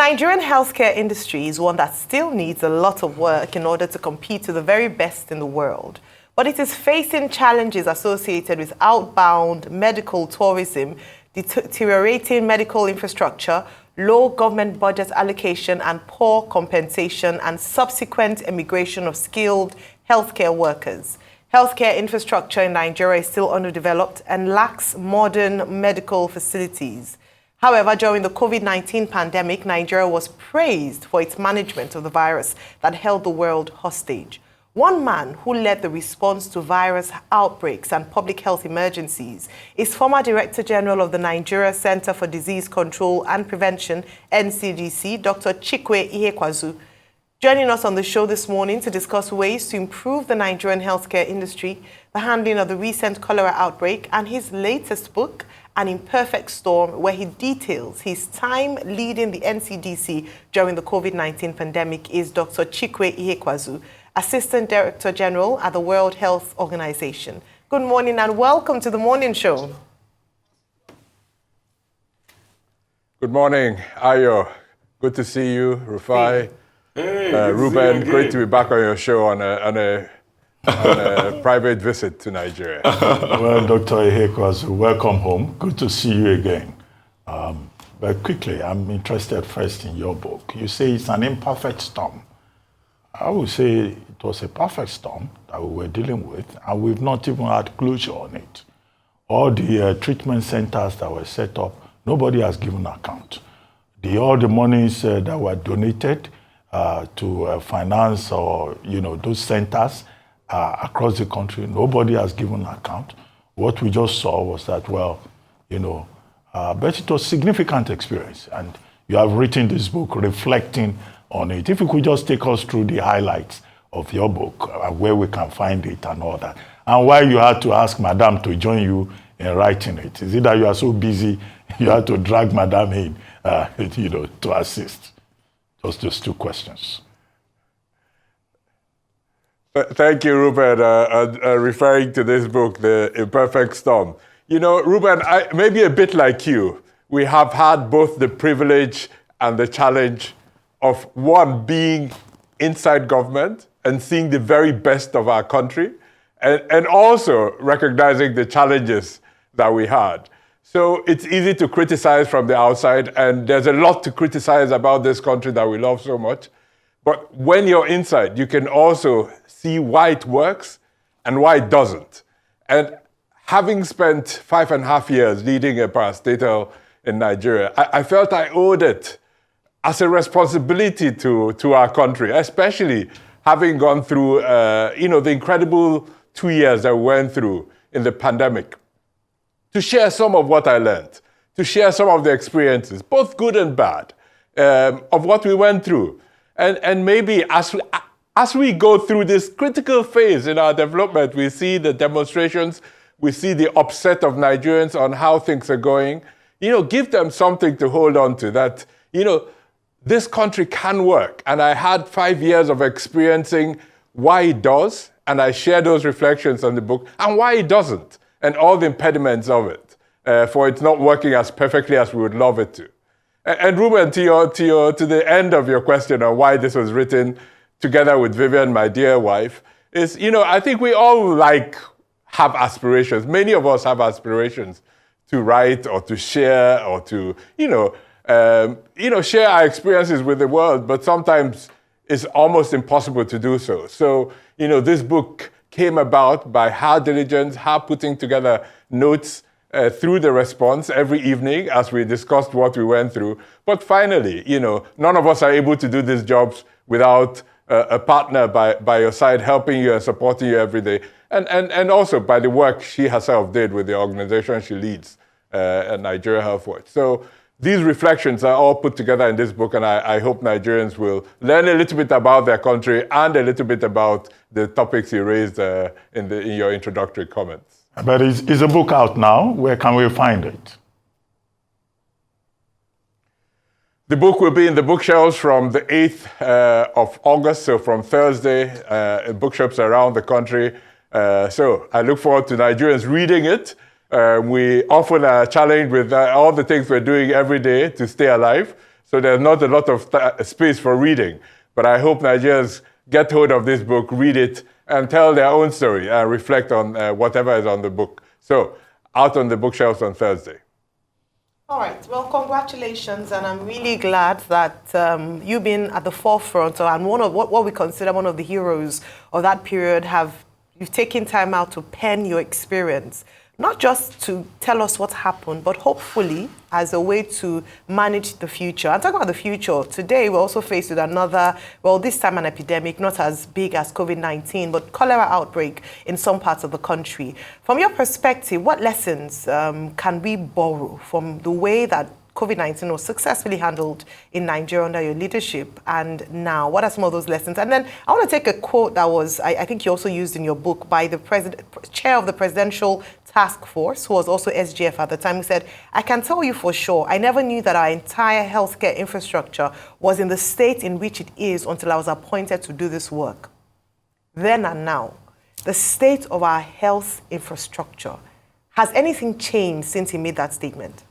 Nigerian healthcare industry is one that still needs a lot of work in order to compete with the very best in the world. But it is facing challenges associated with outbound medical tourism, deteriorating medical infrastructure, low government budget allocation, and poor compensation and subsequent immigration of skilled healthcare workers. Healthcare infrastructure in Nigeria is still underdeveloped and lacks modern medical facilities. However, during the COVID-19 pandemic, Nigeria was praised for its management of the virus that held the world hostage. One man who led the response to virus outbreaks and public health emergencies is former Director General of the Nigeria Center for Disease Control and Prevention, NCDC, Dr. Chikwe Ihekweazu. Joining us on the show this morning to discuss ways to improve the Nigerian healthcare industry, the handling of the recent cholera outbreak, and his latest book, An Imperfect Storm, where he details his time leading the NCDC during the COVID-19 pandemic, is Dr. Chikwe Ihekweazu, Assistant Director General at the World Health Organization. Good morning and welcome to the morning show. Good morning, Ayo. Good to see you, Rufai. Hey, Ruben, great to be back on your show on a private visit to Nigeria. Well, Dr. Ihekweazu, welcome home. Good to see you again. But quickly, I'm interested first in your book. You say it's an imperfect storm. I would say it was a perfect storm that we were dealing with, and we've not even had closure on it. All the treatment centers that were set up, nobody has given account. All the monies that were donated to finance or those centers across the country, nobody has given account. What we just saw was that, but it was significant experience, and you have written this book reflecting on it. If you could just take us through the highlights of your book, where we can find it and all that, and why you had to ask Madam to join you in writing it. Is it that you are so busy you had to drag Madam in, to assist? Just those two questions. Thank you, Ruben, referring to this book, The Imperfect Storm. Ruben, maybe a bit like you, we have had both the privilege and the challenge of, one, being inside government and seeing the very best of our country, and also recognizing the challenges that we had. So it's easy to criticize from the outside, and there's a lot to criticize about this country that we love so much. But when you're inside, you can also see why it works and why it doesn't. And having spent 5.5 years leading a parastatal in Nigeria, I felt I owed it as a responsibility to our country, especially having gone through the incredible 2 years that we went through in the pandemic, to share some of what I learned, to share some of the experiences, both good and bad, of what we went through. And maybe as we go through this critical phase in our development, we see the demonstrations, we see the upset of Nigerians on how things are going, give them something to hold on to, that, this country can work. And I had 5 years of experiencing why it does, and I share those reflections on the book, and why it doesn't, and all the impediments of it, for it's not working as perfectly as we would love it to. And Ruben, to the end of your question on why this was written together with Vivian, my dear wife, is, I think we all have aspirations. Many of us have aspirations to write or to share or to, share our experiences with the world, but sometimes it's almost impossible to do so. So, this book came about by her diligence, her putting together notes through the response every evening as we discussed what we went through. But finally, none of us are able to do these jobs without a partner by your side helping you and supporting you every day. And also by the work she herself did with the organization she leads at Nigeria Health Watch. So these reflections are all put together in this book, and I hope Nigerians will learn a little bit about their country and a little bit about the topics you raised in your introductory comments. But is a book out now? Where can we find it? The book will be in the bookshelves from the 8th of August, so from Thursday, in bookshops around the country. So I look forward to Nigerians reading it. We often are challenged with all the things we're doing every day to stay alive. So there's not a lot of space for reading. But I hope Nigerians get hold of this book, read it, and tell their own story and reflect on whatever is on the book. So, out on the bookshelves on Thursday. All right. Well, congratulations, and I'm really glad that you've been at the forefront, and one of what we consider one of the heroes of that period. You've taken time out to pen your experience, not just to tell us what happened, but hopefully as a way to manage the future. And talking about the future, today we're also faced with another, well, this time an epidemic, not as big as COVID-19, but cholera outbreak in some parts of the country. From your perspective, what lessons can we borrow from the way that COVID-19 was successfully handled in Nigeria under your leadership, and now, what are some of those lessons? And then I want to take a quote that was, I think you also used in your book, by the chair of the Presidential Task Force, who was also SGF at the time, who said, "I can tell you for sure, I never knew that our entire healthcare infrastructure was in the state in which it is until I was appointed to do this work." Then and now, the state of our health infrastructure, has anything changed since he made that statement?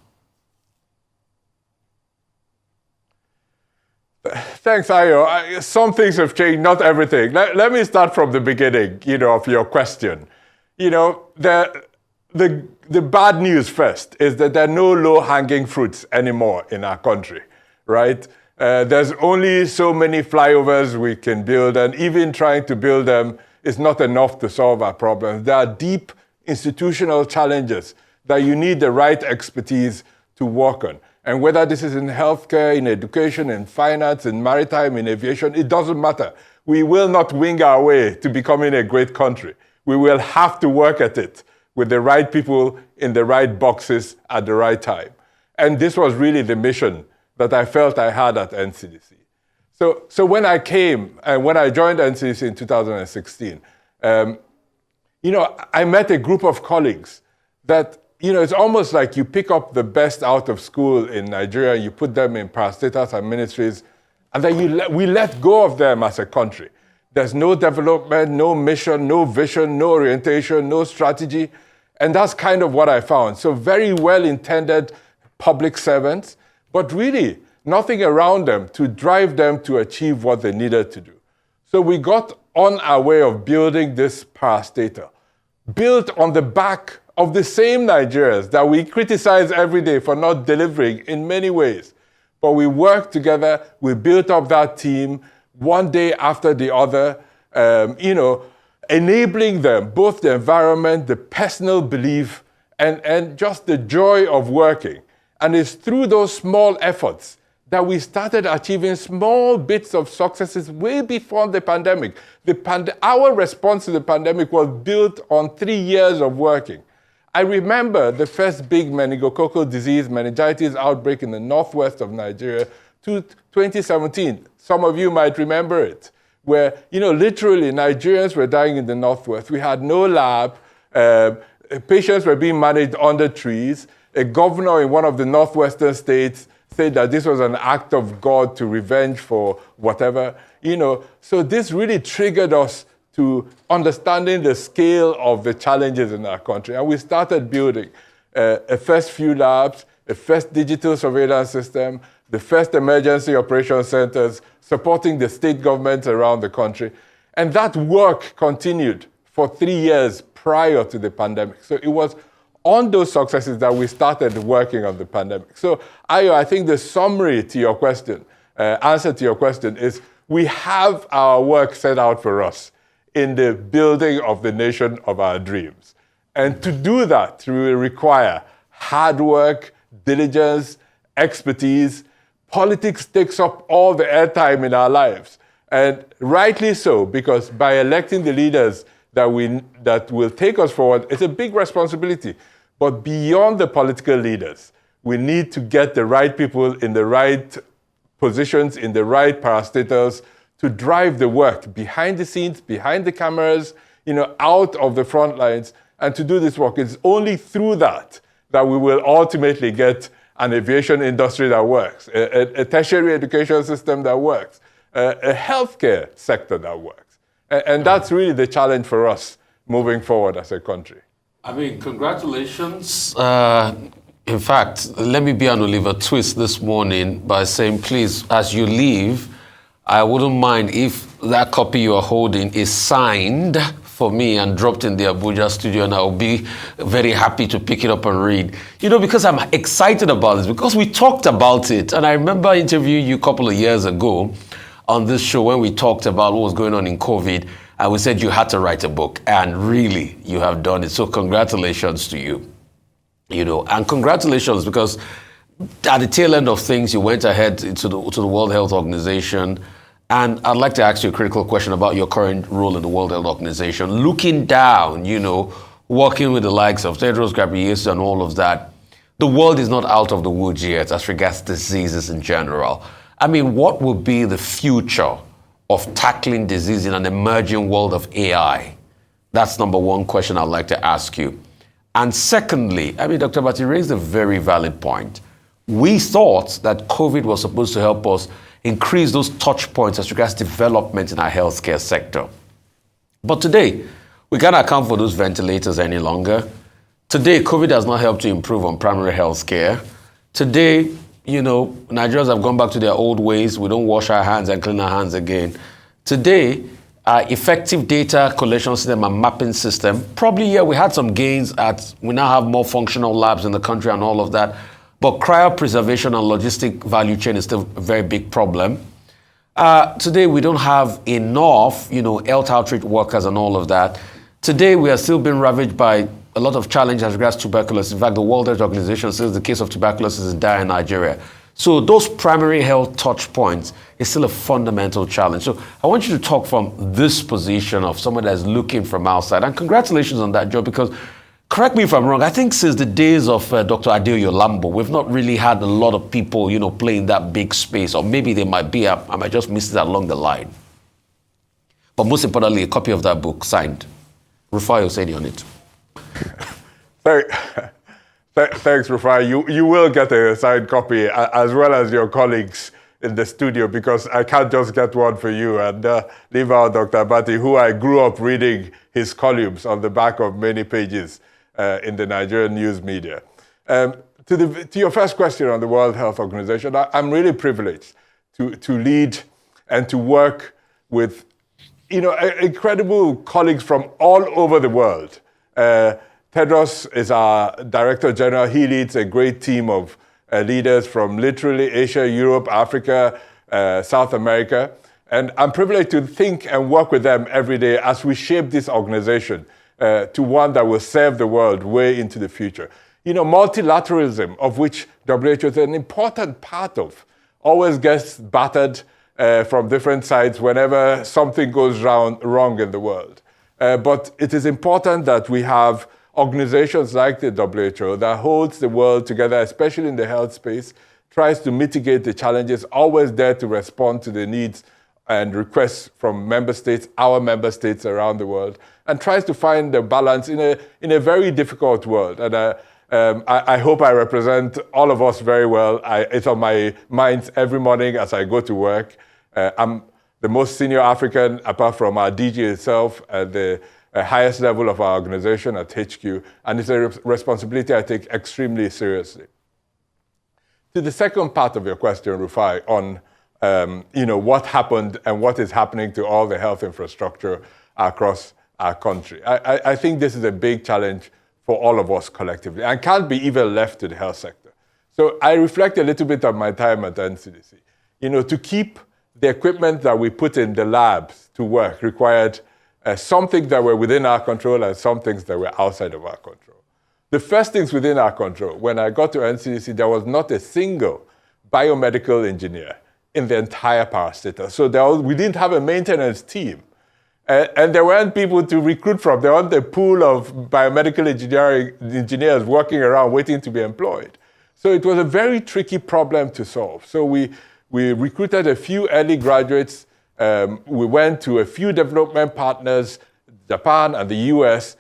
Thanks, Ayo. Some things have changed, not everything. Let me start from the beginning, of your question. The bad news first is that there are no low-hanging fruits anymore in our country, right? There's only so many flyovers we can build, and even trying to build them is not enough to solve our problems. There are deep institutional challenges that you need the right expertise to work on. And whether this is in healthcare, in education, in finance, in maritime, in aviation, it doesn't matter. We will not wing our way to becoming a great country. We will have to work at it with the right people in the right boxes at the right time. And this was really the mission that I felt I had at NCDC. So when I came, and when I joined NCDC in 2016, I met a group of colleagues that, it's almost like you pick up the best out of school in Nigeria, you put them in parastatals and ministries, and then we let go of them as a country. There's no development, no mission, no vision, no orientation, no strategy. And that's kind of what I found. So very well-intended public servants, but really nothing around them to drive them to achieve what they needed to do. So we got on our way of building this parastatal, built on the back of the same Nigerians that we criticize every day for not delivering in many ways. But we worked together, we built up that team one day after the other, enabling them, both the environment, the personal belief, and just the joy of working. And it's through those small efforts that we started achieving small bits of successes way before the pandemic. Our response to the pandemic was built on 3 years of working. I remember the first big meningococcal disease, meningitis outbreak in the northwest of Nigeria, 2017. Some of you might remember it, where, literally Nigerians were dying in the northwest. We had no lab. Patients were being managed under trees. A governor in one of the northwestern states said that this was an act of God to revenge for whatever, So this really triggered us to understanding the scale of the challenges in our country. And we started building a first few labs, a first digital surveillance system, the first emergency operations centers, supporting the state governments around the country. And that work continued for 3 years prior to the pandemic. So it was on those successes that we started working on the pandemic. So Ayo, I think the summary to your question, answer to your question is, we have our work set out for us in the building of the nation of our dreams. And to do that, we will require hard work, diligence, expertise. Politics takes up all the airtime in our lives. And rightly so, because by electing the leaders that will take us forward, it's a big responsibility. But beyond the political leaders, we need to get the right people in the right positions, in the right parastatals, to drive the work behind the scenes, behind the cameras, out of the front lines. And to do this work, it's only through that we will ultimately get an aviation industry that works, a tertiary education system that works, a healthcare sector that works. And that's really the challenge for us moving forward as a country. Congratulations. In fact, let me be an Oliver Twist this morning by saying, please, as you leave, I wouldn't mind if that copy you are holding is signed for me and dropped in the Abuja studio, and I'll be very happy to pick it up and read. You know, because I'm excited about this, because we talked about it. And I remember interviewing you a couple of years ago on this show when we talked about what was going on in COVID, and we said you had to write a book, and really, you have done it. So congratulations to you. You know, and congratulations, because at the tail end of things, you went ahead to the World Health Organization. And I'd like to ask you a critical question about your current role in the World Health Organization. Looking down, you know, working with the likes of Tedros Ghebreyesus and all of that, the world is not out of the woods yet as regards diseases in general. I mean, what will be the future of tackling disease in an emerging world of AI? That's number one question I'd like to ask you. And secondly, I mean, Dr. Bati raised a very valid point. We thought that COVID was supposed to help us increase those touch points as regards development in our healthcare sector. But today, we can't account for those ventilators any longer. Today, COVID has not helped to improve on primary healthcare. Today, you know, Nigerians have gone back to their old ways. We don't wash our hands and clean our hands again. Today, our effective data collection system and mapping system, probably, yeah, we had some gains we now have more functional labs in the country and all of that. But cryopreservation and logistic value chain is still a very big problem. Today, we don't have enough, you know, health outreach workers and all of that. Today, we are still being ravaged by a lot of challenges as regards tuberculosis. In fact, the World Health Organization says the case of tuberculosis is dire in Nigeria. So those primary health touch points is still a fundamental challenge. So I want you to talk from this position of someone that's looking from outside. And congratulations on that, Joe, because correct me if I'm wrong, I think since the days of Dr. Adeoye Lambo, we've not really had a lot of people, you know, playing that big space, or maybe they might be, I might just miss it along the line. But most importantly, a copy of that book signed. Rufai Oseni on it. Thanks, Rufai. You will get a signed copy, as well as your colleagues in the studio, because I can't just get one for you and leave out Dr. Bati, who I grew up reading his columns on the back of many pages in the Nigerian news media. To your first question on the World Health Organization, I'm really privileged to lead and to work with, you know, incredible colleagues from all over the world. Tedros is our Director General. He leads a great team of leaders from literally Asia, Europe, Africa, South America. And I'm privileged to think and work with them every day as we shape this organization to one that will serve the world way into the future. You know, multilateralism, of which WHO is an important part of, always gets battered from different sides whenever something goes wrong in the world. But it is important that we have organizations like the WHO that holds the world together, especially in the health space, tries to mitigate the challenges, always there to respond to the needs and requests from member states, our member states around the world, and tries to find the balance in a very difficult world. And I hope I represent all of us very well. It's on my mind every morning as I go to work. I'm the most senior African, apart from our DG itself, at the highest level of our organization at HQ, and it's a responsibility I take extremely seriously. To the second part of your question, Rufai, on you know, what happened and what is happening to all the health infrastructure across our country. I think this is a big challenge for all of us collectively and can't be even left to the health sector. So I reflect a little bit on my time at NCDC. You know, to keep the equipment that we put in the labs to work required some things that were within our control and some things that were outside of our control. The first things within our control, when I got to NCDC, there was not a single biomedical engineer in the entire parastatal. So we didn't have a maintenance team. And there weren't people to recruit from. There weren't a pool of biomedical engineers working around waiting to be employed. So it was a very tricky problem to solve. So we recruited a few early graduates. We went to a few development partners, Japan and the US,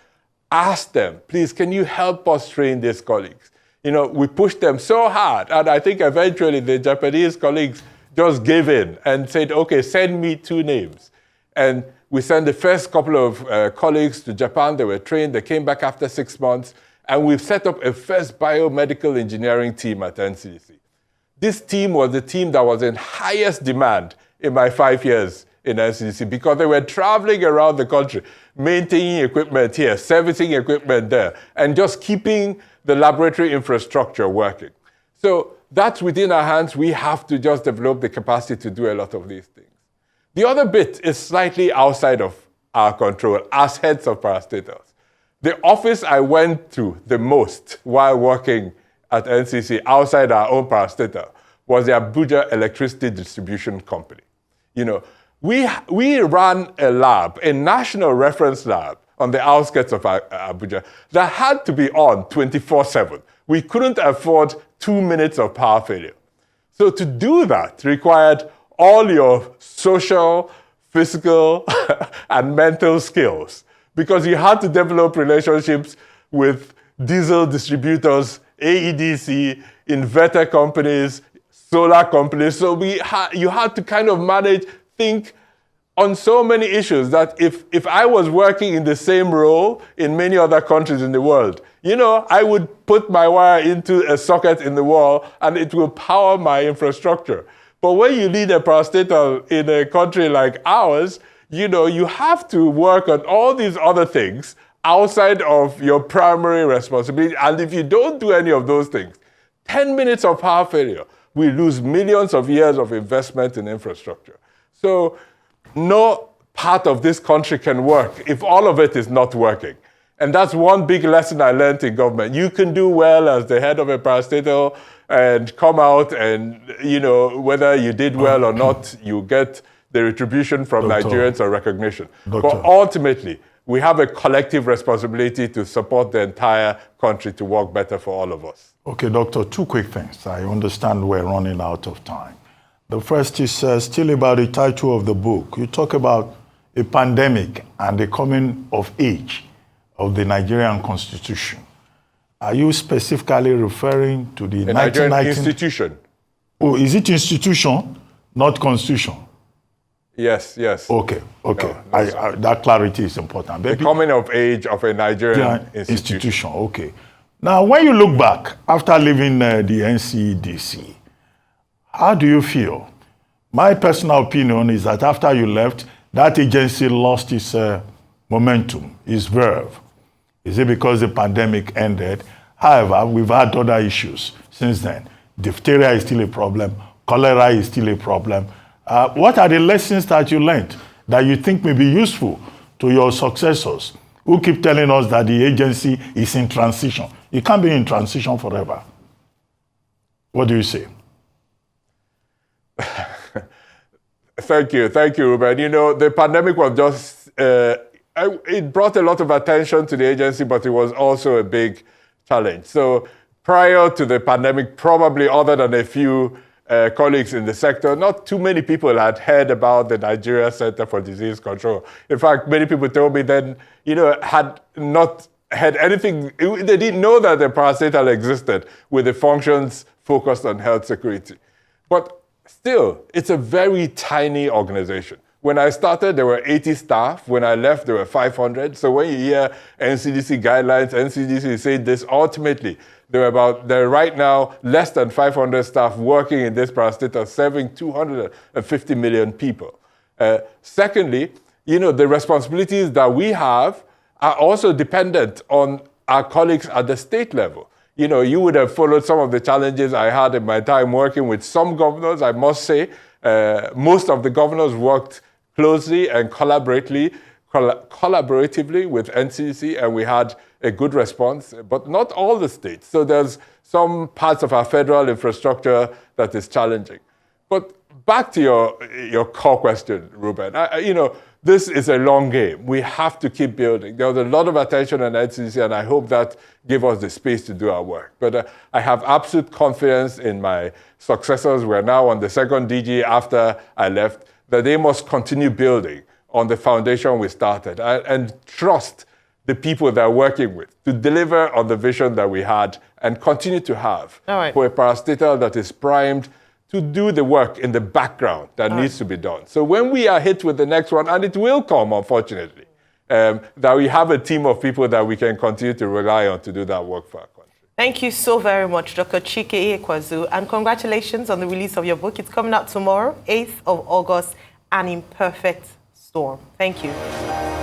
asked them, please, can you help us train these colleagues? You know, we pushed them so hard, and I think eventually the Japanese colleagues just gave in and said, okay, send me 2 names. And we sent the first couple of colleagues to Japan. They were trained. They came back after 6 months. and we've set up a first biomedical engineering team at NCDC. This team was the team that was in highest demand in my 5 years in NCDC because they were traveling around the country, maintaining equipment here, servicing equipment there, and just keeping the laboratory infrastructure working. So that's within our hands. We have to just develop the capacity to do a lot of these things. The other bit is slightly outside of our control as heads of parastatals. The office I went to the most while working at NCC outside our own parastatal was the Abuja Electricity Distribution Company. You know, we ran a lab, a national reference lab on the outskirts of Abuja that had to be on 24/7. We couldn't afford 2 minutes of power failure. So to do that required all your social, physical, and mental skills because you had to develop relationships with diesel distributors, AEDC, inverter companies, solar companies. So you had to kind of think on so many issues that if I was working in the same role in many other countries in the world, you know, I would put my wire into a socket in the wall and it will power my infrastructure. But when you lead a parastatal in a country like ours, you know, you have to work on all these other things outside of your primary responsibility. And if you don't do any of those things, 10 minutes of power failure, we lose millions of years of investment in infrastructure. So no part of this country can work if all of it is not working. And that's one big lesson I learned in government. You can do well as the head of a parastatal and come out and, you know, whether you did well or not, you get the retribution from Nigerians or recognition. But ultimately, we have a collective responsibility to support the entire country to work better for all of us. Okay, Doctor, 2 quick things. I understand we're running out of time. The first is still about the title of the book. You talk about a pandemic and the coming of age of the Nigerian Constitution. Are you specifically referring to the Nigerian institution? Oh, is it institution, not constitution? Yes, yes. Okay. No, that clarity is important. The coming of age of a Nigerian institution. Okay. Now, when you look back after leaving the NCDC, how do you feel? My personal opinion is that after you left, that agency lost its momentum, its verve. Is it because the pandemic ended? However, we've had other issues since then. Diphtheria is still a problem. Cholera is still a problem. What are the lessons that you learned that you think may be useful to your successors who keep telling us that the agency is in transition? It can't be in transition forever. What do you say? Thank you, Ruben. You know, the pandemic was just, it brought a lot of attention to the agency, but it was also a big challenge. So prior to the pandemic, probably other than a few colleagues in the sector, not too many people had heard about the Nigeria Center for Disease Control. In fact, many people told me then, you know, had not had anything, they didn't know that the parastatal existed with the functions focused on health security. But still, it's a very tiny organization. When I started, there were 80 staff. When I left, there were 500. So when you hear NCDC guidelines, NCDC say this, ultimately, there are right now less than 500 staff working in this parastatal, serving 250 million people. Secondly, you know, the responsibilities that we have are also dependent on our colleagues at the state level. You know, you would have followed some of the challenges I had in my time working with some governors. I must say, most of the governors worked closely and collaboratively with NCDC, and we had a good response, but not all the states. So there's some parts of our federal infrastructure that is challenging. But back to your core question, Ruben, you know, this is a long game. We have to keep building. There was a lot of attention on NCDC, and I hope that gave us the space to do our work. But I have absolute confidence in my successors. We're now on the second DG after I left, that they must continue building on the foundation we started and trust the people they're working with to deliver on the vision that we had and continue to have for a parastatal that is primed to do the work in the background that needs to be done. So when we are hit with the next one, and it will come, unfortunately, that we have a team of people that we can continue to rely on to do that work for our country. Thank you so very much, Dr. Chikwe Ihekweazu, and congratulations on the release of your book. It's coming out tomorrow, 8th of August, An Imperfect Storm. Thank you.